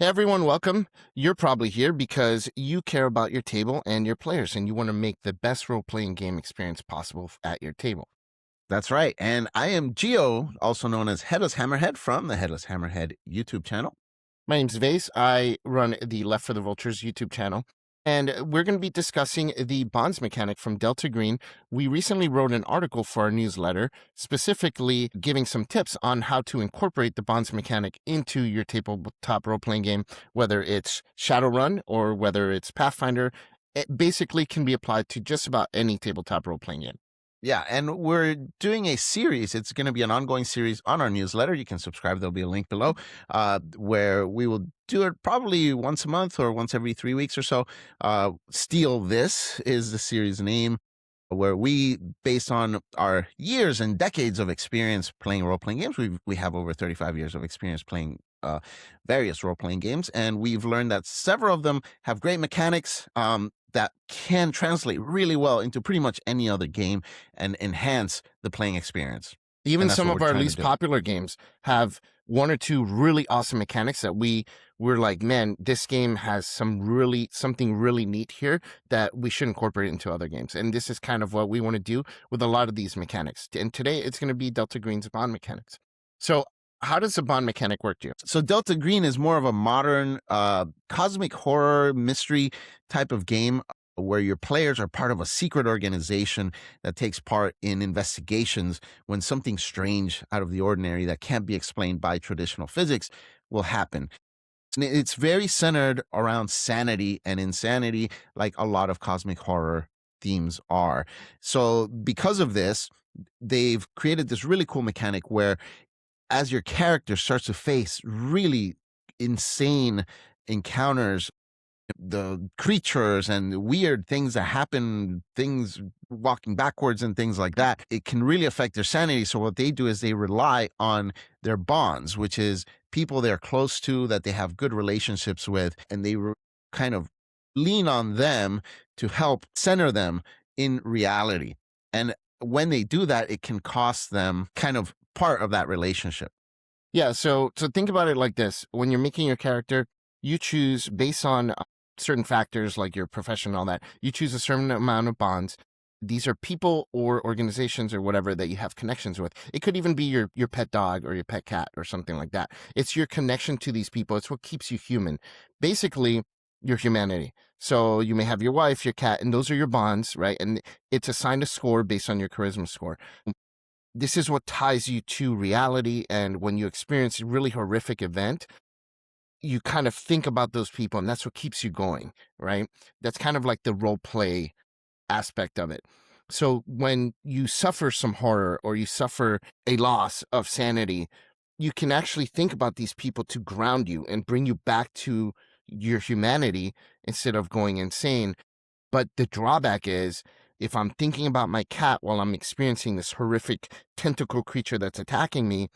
Hey everyone, welcome. You're probably here because you care about your table and your players, and you want to make the best role-playing game experience possible at your table. That's right. And I am Geo, also known as Headless Hammerhead from the Headless Hammerhead YouTube channel. My name's Vase. I run the Left for the Vultures YouTube channel, and we're going to be discussing the bonds mechanic from Delta Green. We recently wrote an article for our newsletter, specifically giving some tips on how to incorporate the bonds mechanic into your tabletop role-playing game, whether it's Shadowrun or whether it's Pathfinder. It basically can be applied to just about any tabletop role-playing game. Yeah, and we're doing a series. It's going to be an ongoing series on our newsletter. You can subscribe. There'll be a link below where we will do it probably once a month or once every 3 weeks or so. Steal This is the series name, where we, based on our years and decades of experience playing role-playing games, we have over 35 years of experience playing various role-playing games, and we've learned that several of them have great mechanics that can translate really well into pretty much any other game and enhance the playing experience. Even And that's some what of we're our trying to least do. popular games have one or two really awesome mechanics that we're like, man, this game has something really neat here that we should incorporate into other games. And this is kind of what we want to do with a lot of these mechanics. And today it's going to be Delta Green's bond mechanics. So how does the bond mechanic work, Gio? So Delta Green is more of a modern cosmic horror mystery type of game where your players are part of a secret organization that takes part in investigations when something strange out of the ordinary that can't be explained by traditional physics will happen. And it's very centered around sanity and insanity, like a lot of cosmic horror themes are. So because of this, they've created this really cool mechanic where as your character starts to face really insane encounters, the creatures and weird things that happen, things walking backwards and things like that, it can really affect their sanity. So what they do is they rely on their bonds, which is people they're close to, that they have good relationships with, and they kind of lean on them to help center them in reality. And when they do that, it can cost them kind of part of that relationship. Yeah, so think about it like this. When you're making your character, you choose based on certain factors like your profession and all that. You choose a certain amount of bonds. These are people or organizations or whatever that you have connections with. It could even be your pet dog or your pet cat or something like that. It's your connection to these people. It's what keeps you human. Basically, your humanity. So you may have your wife, your cat, and those are your bonds, right? And it's assigned a score based on your charisma score. This is what ties you to reality. And when you experience a really horrific event, you kind of think about those people, and that's what keeps you going, right? That's kind of like the role play aspect of it. So when you suffer some horror or you suffer a loss of sanity, you can actually think about these people to ground you and bring you back to your humanity instead of going insane. But the drawback is, if I'm thinking about my cat while I'm experiencing this horrific tentacle creature that's attacking me,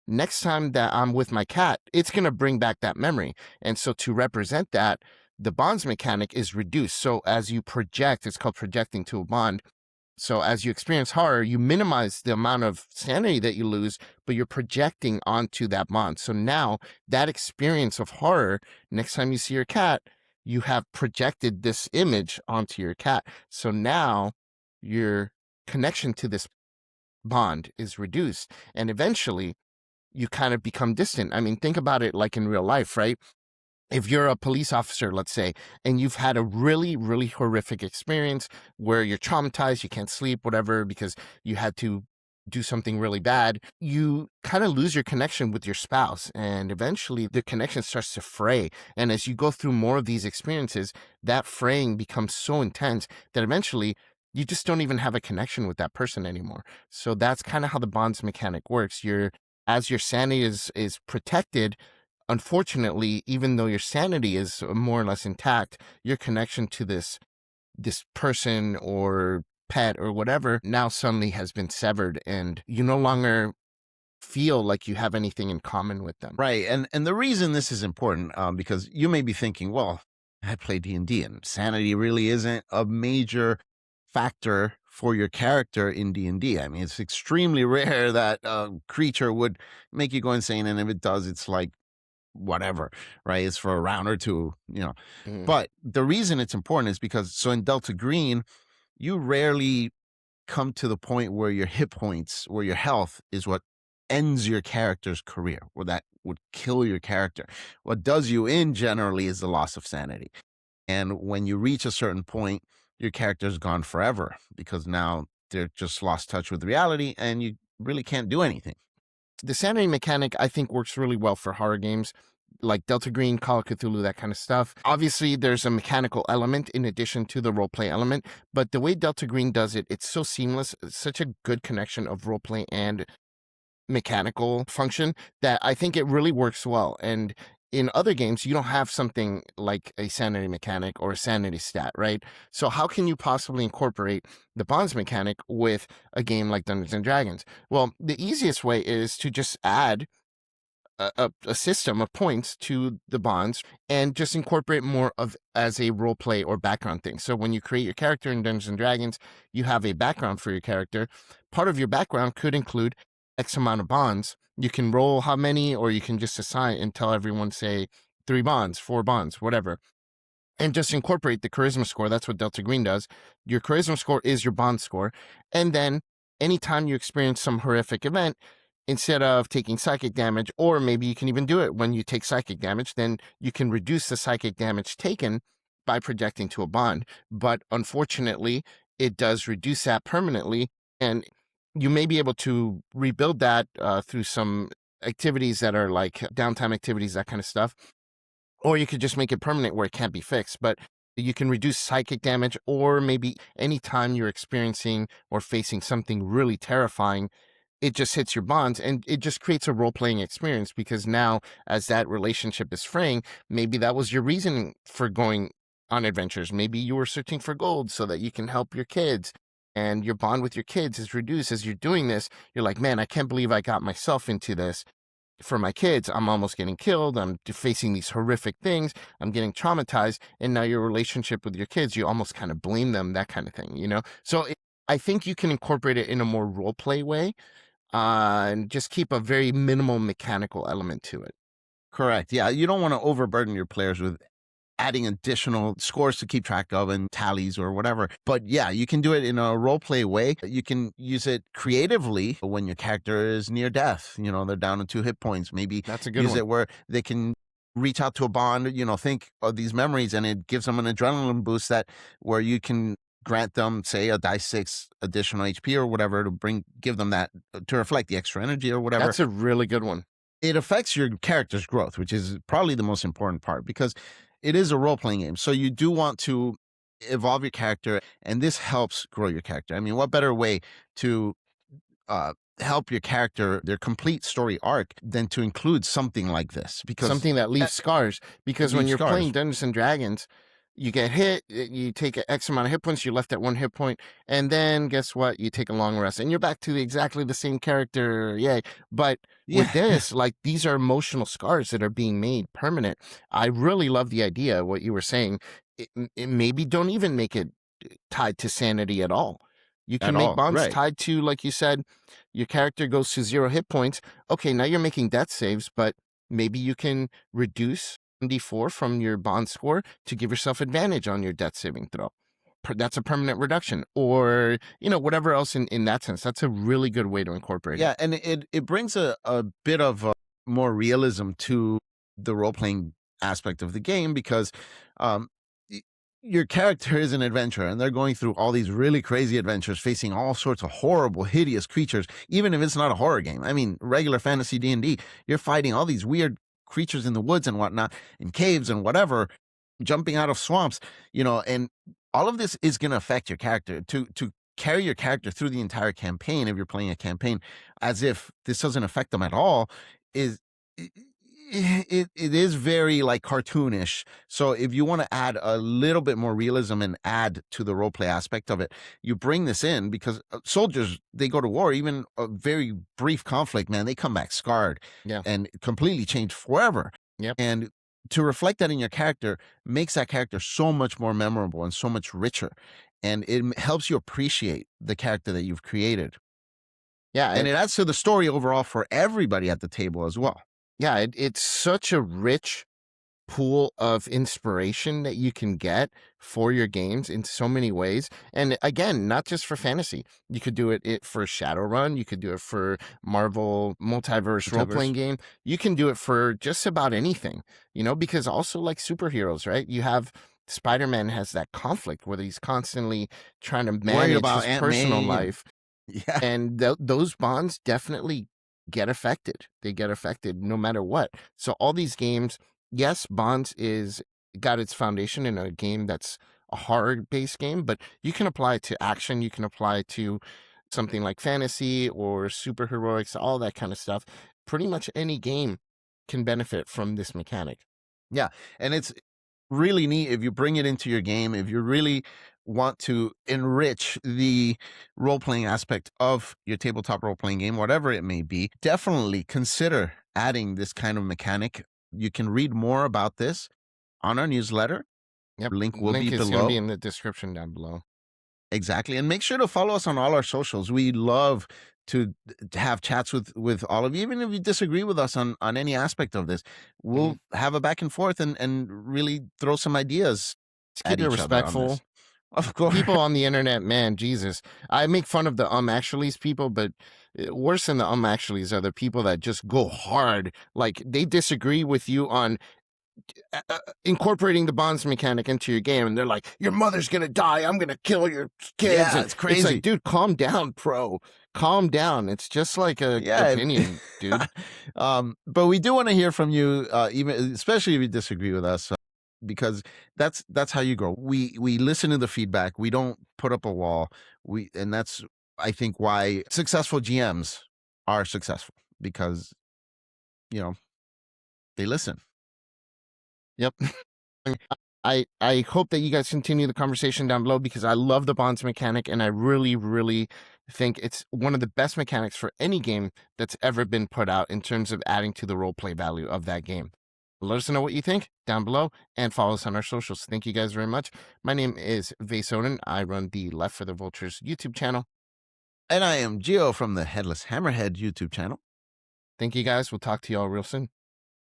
next time that I'm with my cat, it's going to bring back that memory. And so to represent that, the bonds mechanic is reduced. So as you project, it's called projecting to a bond. So as you experience horror, you minimize the amount of sanity that you lose, but you're projecting onto that bond. So now that experience of horror, next time you see your cat, you have projected this image onto your cat. So now your connection to this bond is reduced. And eventually you kind of become distant. I mean, think about it like in real life, right? If you're a police officer, let's say, and you've had a really horrific experience where you're traumatized, you can't sleep, whatever, because you had to do something really bad, you kind of lose your connection with your spouse. And eventually the connection starts to fray. And as you go through more of these experiences, that fraying becomes so intense that eventually you just don't even have a connection with that person anymore. So that's kind of how the bonds mechanic works. As your sanity is protected, unfortunately, even though your sanity is more or less intact, your connection to this person or pet or whatever now suddenly has been severed, and you no longer feel like you have anything in common with them. Right. And the reason this is important, because you may be thinking, well, I play D&D and sanity really isn't a major factor for your character in D&D. I mean, it's extremely rare that a creature would make you go insane. And if it does, it's like whatever, right? It's for a round or two, you know. Mm. But the reason it's important is because so in Delta Green, you rarely come to the point where your hit points, where your health is what ends your character's career, or that would kill your character. What does you in generally is the loss of sanity. And when you reach a certain point, your character's gone forever because now they're just lost touch with reality and you really can't do anything. The sanity mechanic, I think, works really well for horror games like Delta Green, Call of Cthulhu, that kind of stuff. Obviously, there's a mechanical element in addition to the roleplay element, but the way Delta Green does it, it's so seamless, it's such a good connection of roleplay and mechanical function that I think it really works well. And in other games, you don't have something like a sanity mechanic or a sanity stat, right? So how can you possibly incorporate the bonds mechanic with a game like Dungeons and Dragons? Well, the easiest way is to just add a system of points to the bonds and just incorporate more of as a role play or background thing. So when you create your character in Dungeons and Dragons, you have a background for your character. Part of your background could include X amount of bonds. You can roll how many, or you can just assign and tell everyone, say, 3 bonds, 4 bonds, whatever, and just incorporate the charisma score. That's what Delta Green does. Your charisma score is your bond score. And then anytime you experience some horrific event, instead of taking psychic damage, or maybe you can even do it when you take psychic damage, then you can reduce the psychic damage taken by projecting to a bond. But unfortunately, it does reduce that permanently. And you may be able to rebuild that through some activities that are like downtime activities, that kind of stuff. Or you could just make it permanent where it can't be fixed. But you can reduce psychic damage, or maybe anytime you're experiencing or facing something really terrifying, it just hits your bonds and it just creates a role-playing experience, because now as that relationship is fraying, maybe that was your reason for going on adventures. Maybe you were searching for gold so that you can help your kids, and your bond with your kids is reduced as you're doing this. You're like, man, I can't believe I got myself into this. For my kids, I'm almost getting killed. I'm facing these horrific things. I'm getting traumatized. And now your relationship with your kids, you almost kind of blame them, that kind of thing, you know? So I think you can incorporate it in a more role play way, and just keep a very minimal mechanical element to it. Correct. Yeah. You don't want to overburden your players with adding additional scores to keep track of and tallies or whatever. But yeah, you can do it in a role play way. You can use it creatively when your character is near death. You know, they're down to 2 hit points. Maybe That's a good use one. it where they can reach out to a bond, you know, think of these memories, and it gives them an adrenaline boost that where you can grant them, say, a die 6 additional HP or whatever to give them that to reflect the extra energy or whatever. That's a really good one. It affects your character's growth, which is probably the most important part, because it is a role-playing game. So you do want to evolve your character, and this helps grow your character. I mean, what better way to help your character, their complete story arc, than to include something like this? Because Something that leaves scars. Because when leaves you're scars. playing Dungeons and Dragons, you get hit, you take X amount of hit points, you're left at 1 hit point, and then guess what? You take a long rest, and you're back to exactly the same character. Yay. But with Yeah, this, like, these are emotional scars that are being made permanent. I really love the idea, what you were saying. It maybe don't even make it tied to sanity at all. You at can make all. bonds Right. tied to, like you said, your character goes to 0 hit points. Okay, now you're making death saves, but maybe you can reduce D4 from your bond score to give yourself advantage on your death saving throw. That's a permanent reduction, or, you know, whatever else in that sense. That's a really good way to incorporate it. Yeah, and it brings a bit of more realism to the role playing aspect of the game, because um, y- your character is an adventurer, and they're going through all these really crazy adventures, facing all sorts of horrible, hideous creatures. Even if it's not a horror game, I mean, regular fantasy D&D, you're fighting all these weird creatures in the woods and whatnot, in caves and whatever, jumping out of swamps, you know, and all of this is going to affect your character. To carry your character through the entire campaign, if you're playing a campaign, as if this doesn't affect them at all, is it is very like cartoonish. So if you want to add a little bit more realism and add to the role play aspect of it, you bring this in, because soldiers, they go to war, even a very brief conflict, man, they come back scarred Yeah. and completely changed forever. Yep. And to reflect that in your character makes that character so much more memorable and so much richer, and it helps you appreciate the character that you've created, Yeah. and it adds to the story overall for everybody at the table as well. Yeah, it's such a rich pool of inspiration that you can get for your games in so many ways. And again, not just for fantasy. You could do it for Shadowrun. You could do it for Marvel Multiverse role-playing game. You can do it for just about anything, because also like superheroes, right? You have Spider-Man has that conflict where he's constantly trying to manage about his Aunt personal May life. Yeah. And those bonds definitely get affected. They get affected no matter what. So all these games, yes, bonds is got its foundation in a game that's a horror-based game, but you can apply it to action. You can apply it to something like fantasy or superheroics, all that kind of stuff. Pretty much any game can benefit from this mechanic. Yeah, and it's really neat if you bring it into your game, if you really want to enrich the role-playing aspect of your tabletop role-playing game, whatever it may be, definitely consider adding this kind of mechanic. You can read more about this on our newsletter. Yep. Link will be Link is going to be below. in the description down below. Exactly. And make sure to follow us on all our socials. We love to have chats with all of you, even if you disagree with us on any aspect of this. We'll have a back and forth and really throw some ideas Just at keep it each other on respectful. this. Of course. People on the internet, man, Jesus. I make fun of the actuallys people, but worse than the actuallys are the people that just go hard. Like they disagree with you on incorporating the bonds mechanic into your game, and they're like, your mother's gonna die, I'm gonna kill your kids. Yeah, and it's crazy. It's like, dude, calm down, pro. Calm down. It's just like a opinion, dude. But we do want to hear from you, even especially if you disagree with us, because that's how you grow. We listen to the feedback. We don't put up a wall. And that's, I think, why successful GMs are successful, because they listen. Yep. I hope that you guys continue the conversation down below, because I love the bonds mechanic, and I really, really think it's one of the best mechanics for any game that's ever been put out in terms of adding to the roleplay value of that game. Let us know what you think down below, and follow us on our socials. Thank you guys very much. My name is Vase. I run the Left for the Vultures YouTube channel. And I am Gio from the Headless Hammerhead YouTube channel. Thank you guys. We'll talk to y'all real soon.